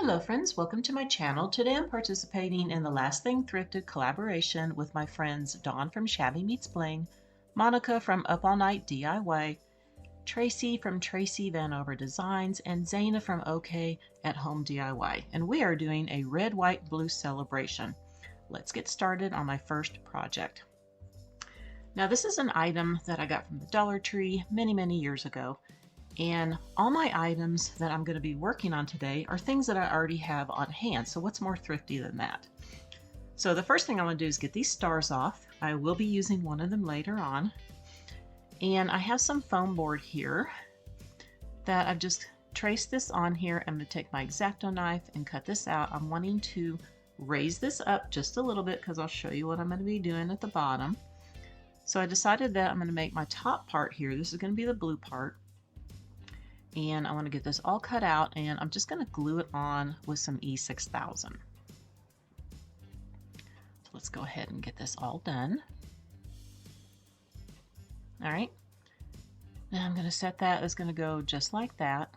Hello friends, welcome to my channel. Today I'm participating in the Last Thing Thrifted collaboration with my friends Dawn from Shabby Meets Bling, Monica from Up All Night DIY, Tracy from Tracy Vanover Designs, and Zaina from OK at Home DIY. And we are doing a red, white, blue celebration. Let's get started on my first project. Now this is an item that I got from the Dollar Tree many years ago. And all my items that I'm going to be working on today are things that I already have on hand. So what's more thrifty than that? So the first thing I'm going to do is get these stars off. I will be using one of them later on. And I have some foam board here that I've just traced this on here. I'm going to take my X-Acto knife and cut this out. I'm wanting to raise this up just a little bit because I'll show you what I'm going to be doing at the bottom. So I decided that I'm going to make my top part here. This is going to be the blue part. And I want to get this all cut out, and I'm just going to glue it on with some E6000. So let's go ahead and get this all done. All right, now I'm going to set that. It's going to go just like that.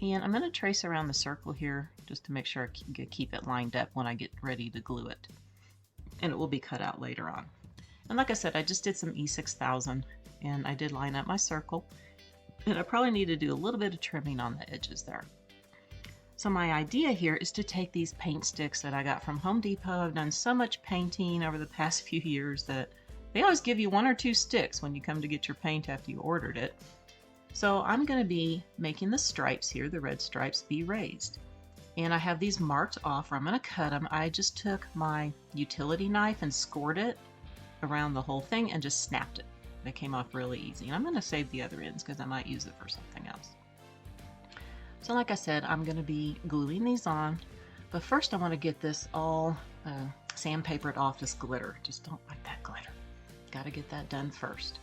And I'm going to trace around the circle here just to make sure I keep it lined up when I get ready to glue it. And it will be cut out later on. And like I said, I just did some E6000 and I did line up my circle. And I probably need to do a little bit of trimming on the edges there. So my idea here is to take these paint sticks that I got from Home Depot. I've done so much painting over the past few years that they always give you 1 or 2 sticks when you come to get your paint after you ordered it. So I'm going to be making the stripes here, the red stripes, be raised. And I have these marked off, or I'm going to cut them. I just took my utility knife and scored it around the whole thing and just snapped it. They came off really easy, and I'm going to save the other ends because I might use it for something else. So like I said, I'm going to be gluing these on, but first I want to get this all sandpapered off this glitter. Just don't like that glitter. Got to get that done first.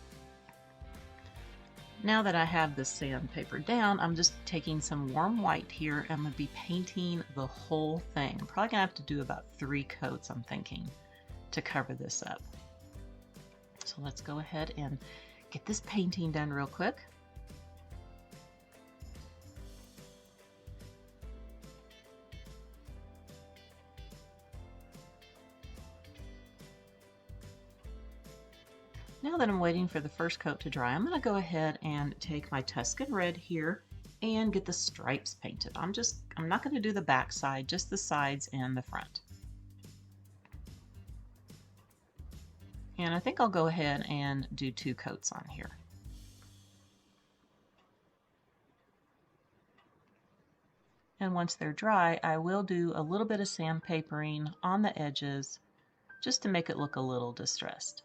Now that I have this sandpaper down, I'm just taking some warm white here. I'm going to be painting the whole thing. I'm probably going to have to do about 3 coats, I'm thinking, to cover this up. So let's go ahead and get this painting done real quick. Now that I'm waiting for the first coat to dry, I'm going to go ahead and take my Tuscan red here and get the stripes painted. I'm not going to do the back side, just the sides and the front. And I think I'll go ahead and do 2 coats on here. And once they're dry, I will do a little bit of sandpapering on the edges just to make it look a little distressed.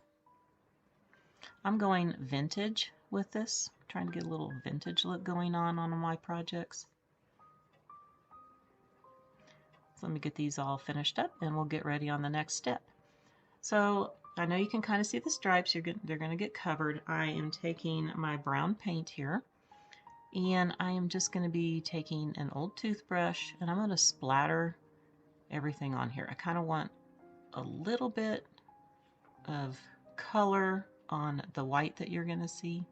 I'm going vintage with this, trying to get a little vintage look going on my projects. So let me get these all finished up and we'll get ready on the next step. So I know you can kind of see the stripes. They're going to get covered. I am taking my brown paint here, and I am just going to be taking an old toothbrush, and I'm going to splatter everything on here. I kind of want a little bit of color on the white that you're going to see.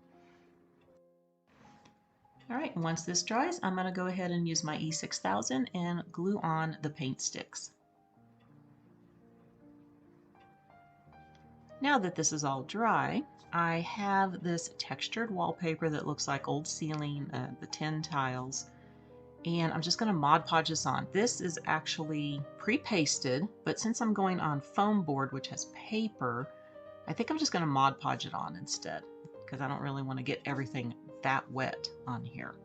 All right, and once this dries, I'm going to go ahead and use my E6000 and glue on the paint sticks. Now that this is all dry, I have this textured wallpaper that looks like old ceiling, the tin tiles, and I'm just going to Mod Podge this on. This is actually pre-pasted, but since I'm going on foam board, which has paper, I think I'm just going to Mod Podge it on instead, because I don't really want to get everything that wet on here.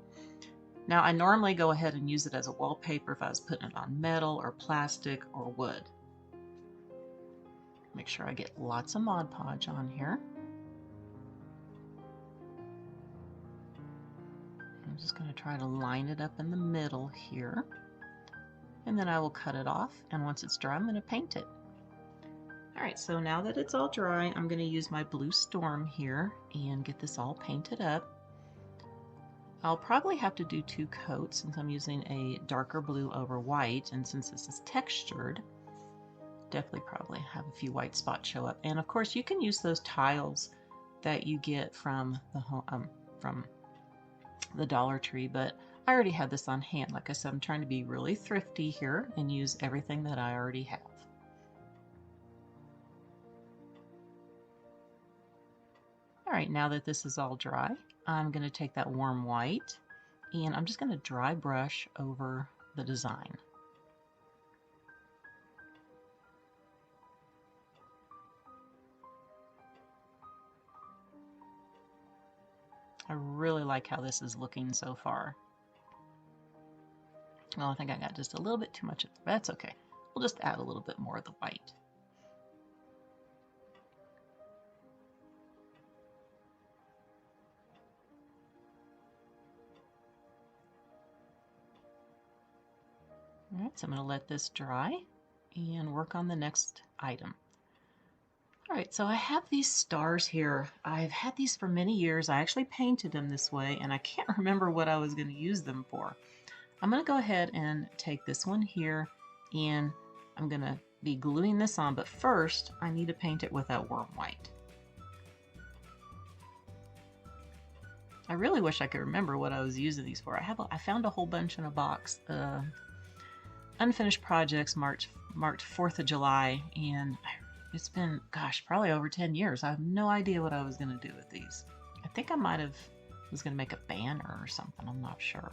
Now I normally go ahead and use it as a wallpaper if I was putting it on metal or plastic or wood. Make sure I get lots of Mod Podge on here. I'm just going to try to line it up in the middle here. And then I will cut it off, and once it's dry, I'm going to paint it. Alright, so now that it's all dry, I'm going to use my Blue Storm here and get this all painted up. I'll probably have to do 2 coats since I'm using a darker blue over white, and since this is textured, definitely probably have a few white spots show up. And of course you can use those tiles that you get from the Dollar Tree, but I already had this on hand. Like I said, I'm trying to be really thrifty here and use everything that I already have. All right, now that this is all dry, I'm going to take that warm white and I'm just going to dry brush over the design. I really like how this is looking so far. Well, I think I got just a little bit too much of it, but that's okay. We'll just add a little bit more of the white. All right, so I'm going to let this dry and work on the next item. All right, so I have these stars here. I've had these for many years. I actually painted them this way, and I can't remember what I was going to use them for. I'm going to go ahead and take this one here, and I'm going to be gluing this on, but first I need to paint it with that warm white. I really wish I could remember what I was using these for. I found a whole bunch in a box. Unfinished projects marked 4th of July, and it's been, gosh, probably over 10 years. I have no idea what I was going to do with these. I think I was going to make a banner or something. I'm not sure.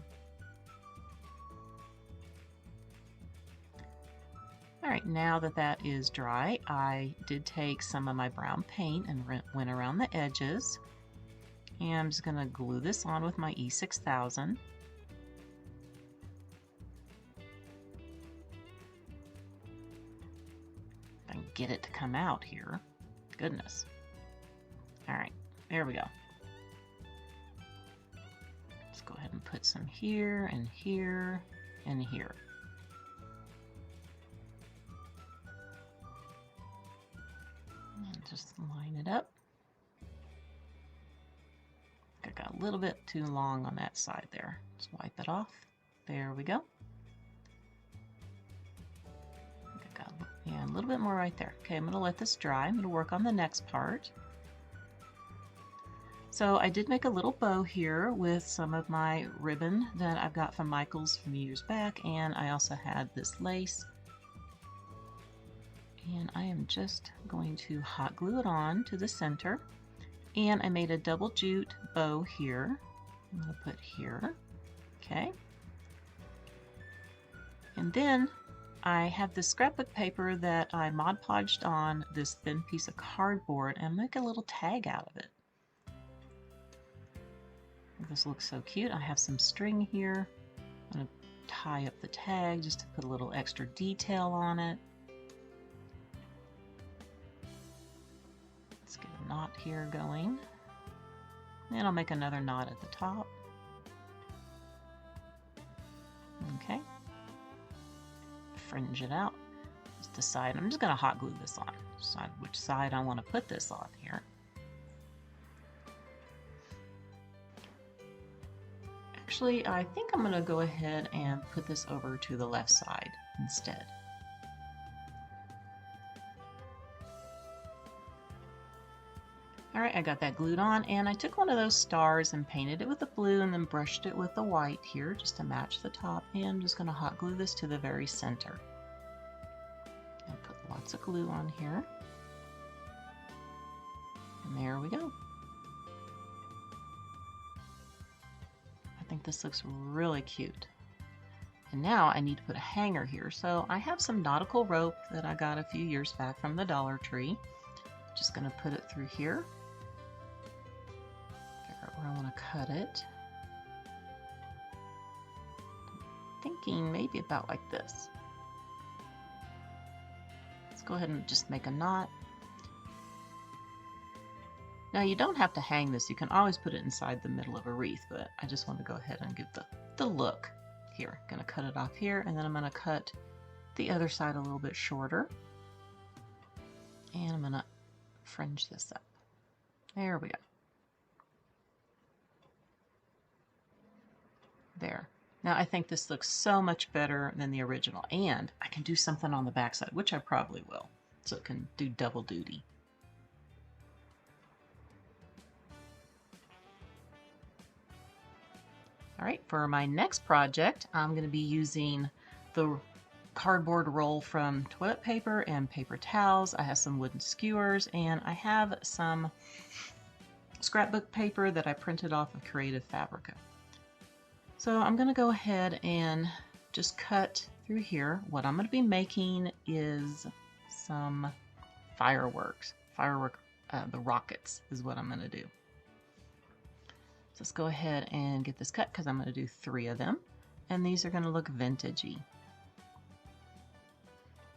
All right, now that that is dry, I did take some of my brown paint and went around the edges. And I'm just going to glue this on with my E6000. Get it to come out here. Goodness. All right, there we go. Let's go ahead and put some here and here and here. And just line it up. I got a little bit too long on that side there. Just wipe it off. There we go. Yeah, a little bit more right there. Okay, I'm going to let this dry. I'm going to work on the next part. So I did make a little bow here with some of my ribbon that I've got from Michael's from years back, and I also had this lace. And I am just going to hot glue it on to the center. And I made a double jute bow here. I'm going to put here. Okay. And then I have this scrapbook paper that I Mod Podged on this thin piece of cardboard and make a little tag out of it. This looks so cute. I have some string here. I'm going to tie up the tag just to put a little extra detail on it. Let's get a knot here going. And I'll make another knot at the top. Okay. Fringe it out. Just decide, I'm just going to hot glue this on. Decide which side I want to put this on here. Actually, I think I'm going to go ahead and put this over to the left side instead. Alright, I got that glued on, and I took one of those stars and painted it with the blue and then brushed it with the white here just to match the top, and I'm just going to hot glue this to the very center. And put lots of glue on here. And there we go. I think this looks really cute. And now I need to put a hanger here. So I have some nautical rope that I got a few years back from the Dollar Tree. Just going to put it through here. Figure out where I want to cut it. I'm thinking maybe about like this. Let's go ahead and just make a knot. Now you don't have to hang this. You can always put it inside the middle of a wreath, but I just want to go ahead and give the look here. I'm going to cut it off here, and then I'm going to cut the other side a little bit shorter. And I'm going to fringe this up. There we go. There. Now I think this looks so much better than the original, and I can do something on the back side, which I probably will, so it can do double duty. All right, for my next project, I'm going to be using the cardboard roll from toilet paper and paper towels. I have some wooden skewers, and I have some scrapbook paper that I printed off of Creative Fabrica. So I'm going to go ahead and just cut through here. What I'm going to be making is some fireworks. The rockets is what I'm going to do. So let's go ahead and get this cut because I'm going to do 3 of them, and these are going to look vintagey.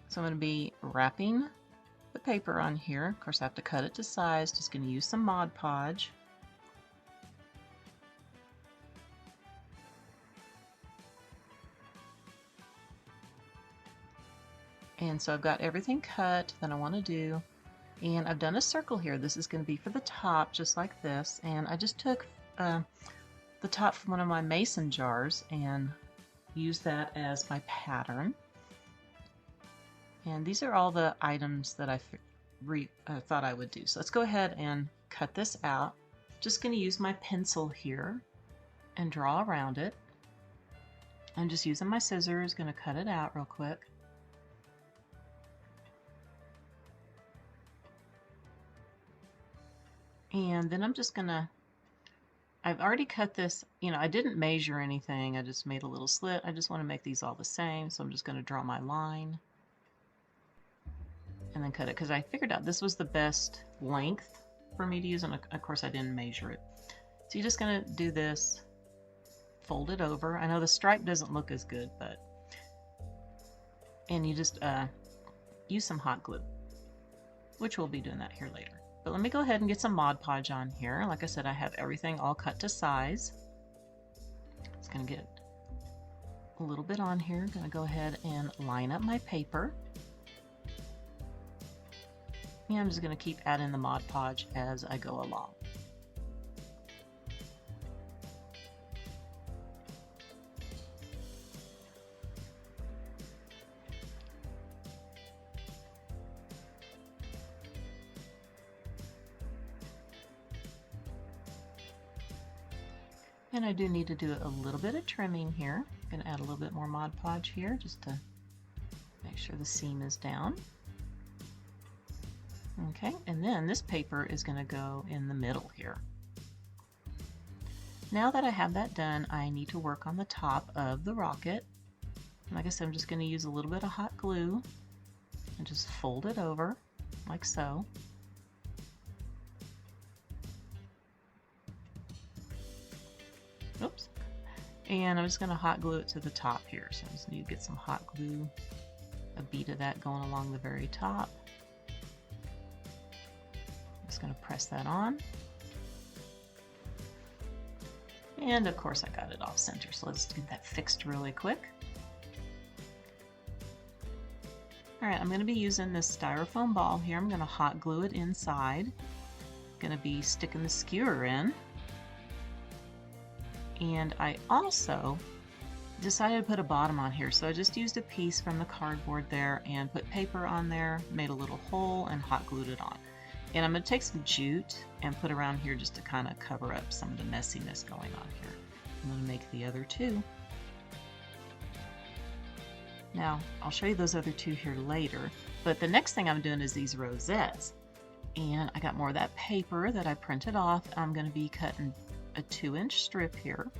So I'm going to be wrapping the paper on here. Of course, I have to cut it to size. Just going to use some Mod Podge. And so I've got everything cut that I want to do. And I've done a circle here. This is going to be for the top, just like this. And I just took the top from one of my mason jars and used that as my pattern. And these are all the items that I thought I would do. So let's go ahead and cut this out. Just going to use my pencil here and draw around it. I'm just using my scissors, going to cut it out real quick. And then I'm just going to, I've already cut this, I didn't measure anything. I just made a little slit. I just want to make these all the same. So I'm just going to draw my line. And then cut it because I figured out this was the best length for me to use, and of course I didn't measure it. So you're just going to do this, fold it over. I know the stripe doesn't look as good, and you just use some hot glue, which we'll be doing that here later. But let me go ahead and get some Mod Podge on here. Like I said, I have everything all cut to size. Just going to get a little bit on here. I'm going to go ahead and line up my paper. And I'm just going to keep adding the Mod Podge as I go along. And I do need to do a little bit of trimming here. I'm going to add a little bit more Mod Podge here just to make sure the seam is down. Okay, and then this paper is going to go in the middle here. Now that I have that done, I need to work on the top of the rocket. And like I said, I'm just going to use a little bit of hot glue and just fold it over like so. Oops. And I'm just going to hot glue it to the top here. So I just need to get some hot glue, a bead of that going along the very top. Just going to press that on, and of course I got it off center, so let's get that fixed really quick. Alright, I'm going to be using this styrofoam ball here. I'm going to hot glue it inside. I'm going to be sticking the skewer in, and I also decided to put a bottom on here, so I just used a piece from the cardboard there and put paper on there, made a little hole, and hot glued it on. And I'm going to take some jute and put around here just to kind of cover up some of the messiness going on here. I'm going to make the other 2. Now, I'll show you those other 2 here later, but the next thing I'm doing is these rosettes. And I got more of that paper that I printed off. I'm going to be cutting a 2-inch strip here.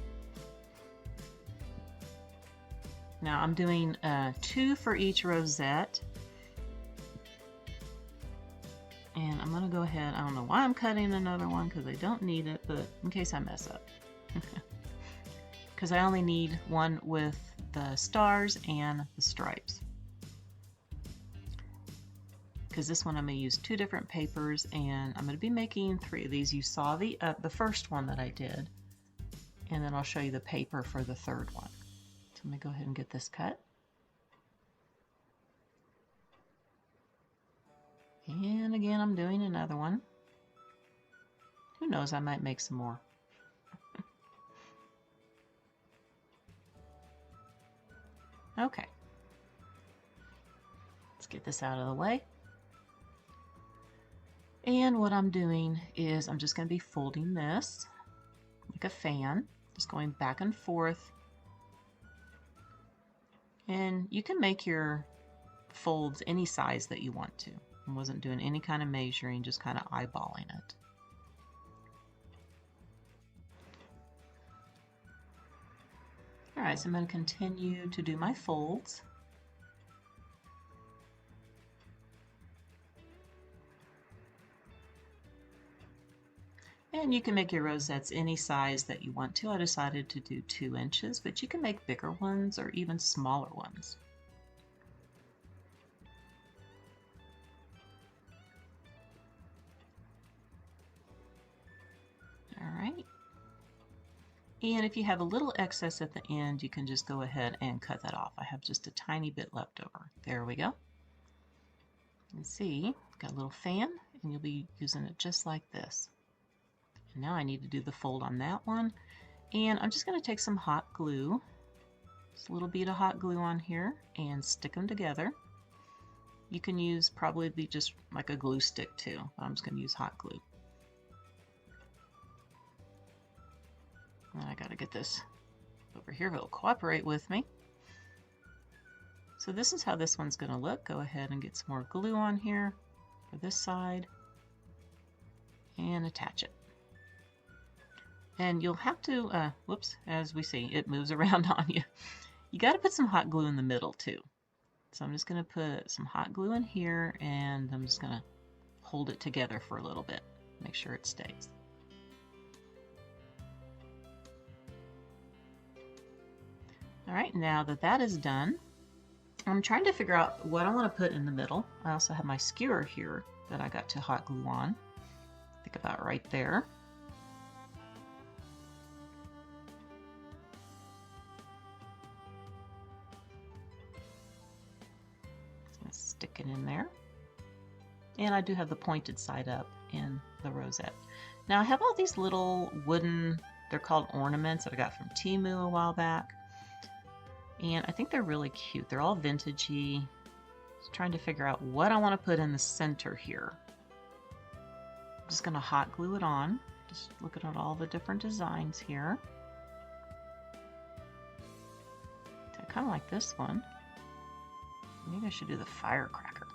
Now I'm doing 2 for each rosette. And I'm going to go ahead, I don't know why I'm cutting another one because I don't need it, but in case I mess up. Because I only need one with the stars and the stripes. Because this one I'm going to use 2 different papers, and I'm going to be making 3 of these. You saw the first one that I did, and then I'll show you the paper for the 3rd one. So I'm going to go ahead and get this cut. And again, I'm doing another one. Who knows, I might make some more. Okay. Let's get this out of the way. And what I'm doing is I'm just going to be folding this like a fan. Just going back and forth. And you can make your folds any size that you want to. I wasn't doing any kind of measuring, just kind of eyeballing it. All right, so I'm going to continue to do my folds. And you can make your rosettes any size that you want to. I decided to do 2 inches, but you can make bigger ones or even smaller ones. All right. And if you have a little excess at the end, you can just go ahead and cut that off. I have just a tiny bit left over. There we go. You can see, got a little fan, and you'll be using it just like this. And now I need to do the fold on that one. And I'm just going to take some hot glue, just a little bead of hot glue on here, and stick them together. You can use probably just like a glue stick too, but I'm just going to use hot glue. And I got to get this over here, it'll cooperate with me. So this is how this one's going to look. Go ahead and get some more glue on here for this side and attach it. And you'll have to, whoops, as we see, it moves around on you. You got to put some hot glue in the middle too. So I'm just going to put some hot glue in here, and I'm just going to hold it together for a little bit. Make sure it stays. All right, now that that is done, I'm trying to figure out what I want to put in the middle. I also have my skewer here that I got to hot glue on. Think about right there. Stick it in there. And I do have the pointed side up in the rosette. Now I have all these little wooden, they're called ornaments that I got from Temu a while back. And I think they're really cute. They're all vintagey. Just trying to figure out what I want to put in the center here. I'm just going to hot glue it on. Just looking at all the different designs here. I kind of like this one. Maybe I should do the firecracker.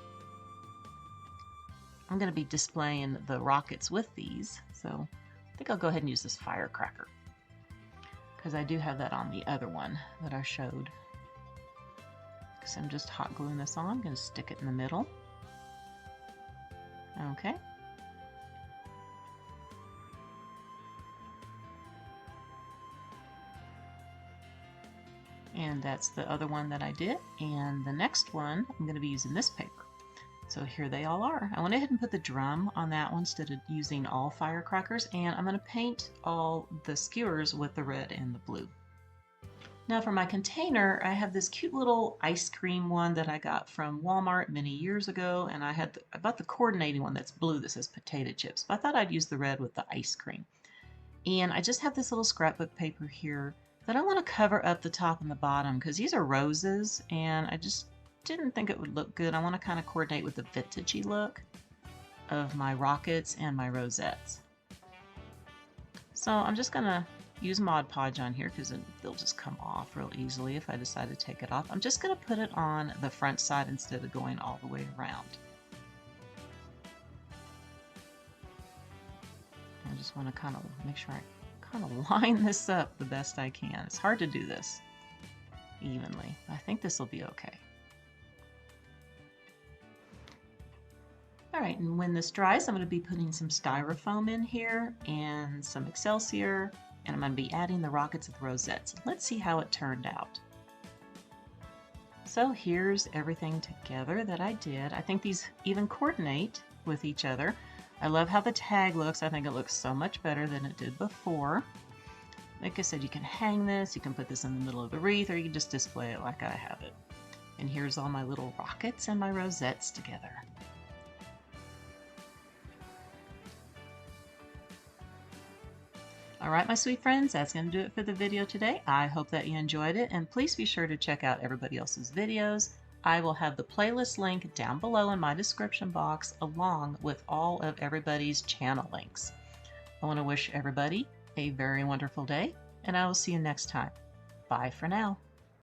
I'm going to be displaying the rockets with these, so I think I'll go ahead and use this firecracker, because I do have that on the other one that I showed. Because I'm just hot gluing this on. I'm going to stick it in the middle. Okay. And that's the other one that I did. And the next one, I'm going to be using this paper. So here they all are. I went ahead and put the drum on that one instead of using all firecrackers. And I'm going to paint all the skewers with the red and the blue. Now for my container, I have this cute little ice cream one that I got from Walmart many years ago. And I bought the coordinating one that's blue that says potato chips. But I thought I'd use the red with the ice cream. And I just have this little scrapbook paper here that I want to cover up the top and the bottom because these are roses and I just didn't think it would look good. I want to kind of coordinate with the vintagey look of my rockets and my rosettes. So I'm just going to use Mod Podge on here because they'll just come off real easily if I decide to take it off. I'm just going to put it on the front side instead of going all the way around. I just want to kind of make sure I kind of line this up the best I can. It's hard to do this evenly. I think this will be okay. All right, and when this dries, I'm going to be putting some styrofoam in here and some Excelsior, and I'm going to be adding the rockets and the rosettes. Let's see how it turned out. So here's everything together that I did. I think these even coordinate with each other. I love how the tag looks. I think it looks so much better than it did before. Like I said, you can hang this, you can put this in the middle of the wreath, or you can just display it like I have it. And here's all my little rockets and my rosettes together. All right, my sweet friends, that's going to do it for the video today. I hope that you enjoyed it, and please be sure to check out everybody else's videos. I will have the playlist link down below in my description box along with all of everybody's channel links. I want to wish everybody a very wonderful day, and I will see you next time. Bye for now.